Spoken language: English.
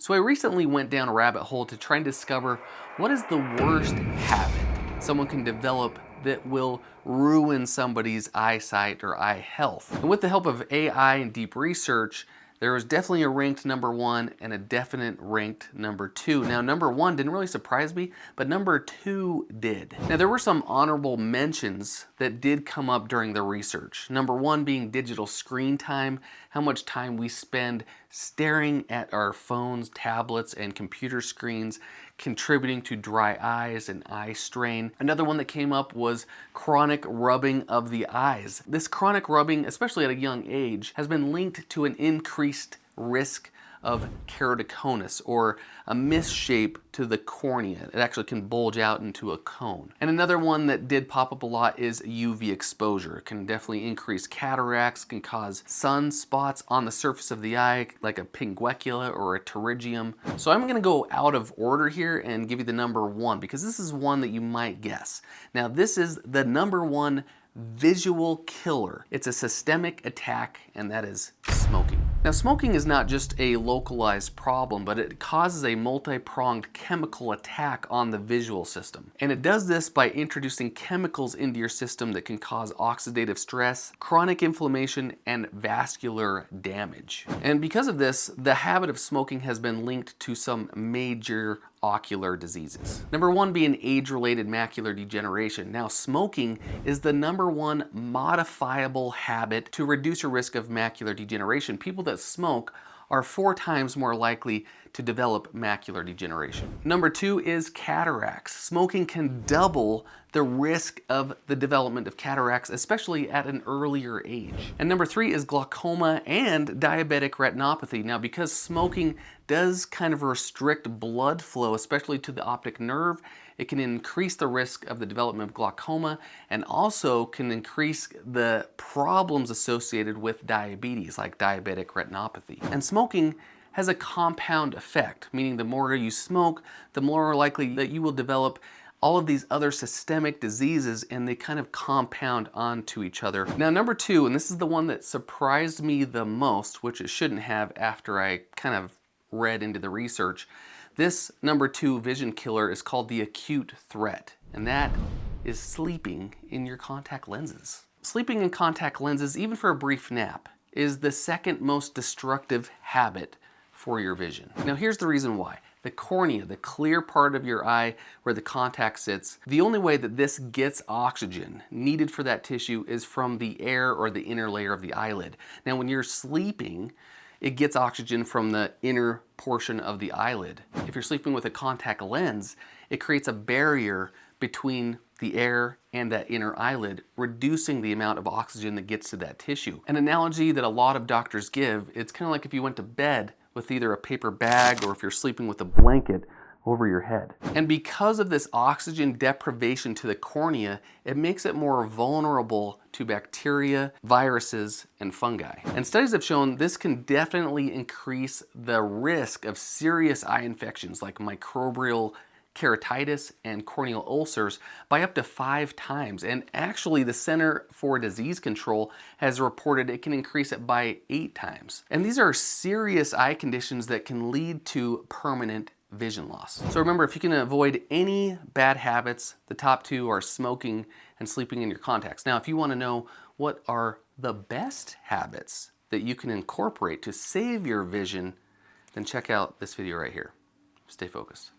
So I recently went down a rabbit hole to try and discover what is the worst habit someone can develop that will ruin somebody's eyesight or eye health. And with the help of AI and deep research, there was definitely a ranked number one and a definite ranked number two. Now, number one didn't really surprise me, but number two did. Now, there were some honorable mentions that did come up during the research. Number one being digital screen time, how much time we spend staring at our phones, tablets, and computer screens, contributing to dry eyes and eye strain. Another one that came up was chronic rubbing of the eyes. This chronic rubbing, especially at a young age, has been linked to an increased risk of keratoconus, or a misshape to the cornea. It actually can bulge out into a cone. And another one that did pop up a lot is UV exposure. It can definitely increase cataracts, can cause sunspots on the surface of the eye, like a pinguecula or a pterygium. So I'm gonna go out of order here and give you the number one, because this is one that you might guess. Now, this is the number one visual killer. It's a systemic attack, and that is smoking. Now, smoking is not just a localized problem, but it causes a multi-pronged chemical attack on the visual system. And it does this by introducing chemicals into your system that can cause oxidative stress, chronic inflammation, and vascular damage. And because of this, the habit of smoking has been linked to some major ocular diseases. Number one being age-related macular degeneration. Now, smoking is the number one modifiable habit to reduce your risk of macular degeneration. People that smoke are 4 times more likely to develop macular degeneration. Number two is cataracts. Smoking can double the risk of the development of cataracts, especially at an earlier age. And number three is glaucoma and diabetic retinopathy. Now, because smoking does kind of restrict blood flow, especially to the optic nerve, it can increase the risk of the development of glaucoma, and also can increase the problems associated with diabetes, like diabetic retinopathy. And smoking has a compound effect, meaning the more you smoke, the more likely that you will develop all of these other systemic diseases, and they kind of compound onto each other. Now, number two, and this is the one that surprised me the most, which it shouldn't have after I kind of read into the research, this number two vision killer is called the acute threat, and that is sleeping in your contact lenses. Sleeping in contact lenses, even for a brief nap, is the second most destructive habit for your vision. Now, here's the reason why. The cornea, the clear part of your eye where the contact sits, the only way that this gets oxygen needed for that tissue is from the air or the inner layer of the eyelid. Now, when you're sleeping, it gets oxygen from the inner portion of the eyelid. If you're sleeping with a contact lens, it creates a barrier between the air and that inner eyelid, reducing the amount of oxygen that gets to that tissue. An analogy that a lot of doctors give, it's kind of like if you went to bed with either a paper bag or if you're sleeping with a blanket over your head. And because of this oxygen deprivation to the cornea, it makes it more vulnerable to bacteria, viruses, and fungi. And studies have shown this can definitely increase the risk of serious eye infections like microbial keratitis and corneal ulcers by up to 5 times. And actually, the Center for Disease Control has reported it can increase it by 8 times. And these are serious eye conditions that can lead to permanent vision loss. So remember, if you can avoid any bad habits, the top 2 are smoking and sleeping in your contacts. Now, if you want to know what are the best habits that you can incorporate to save your vision, then check out this video right here. Stay focused.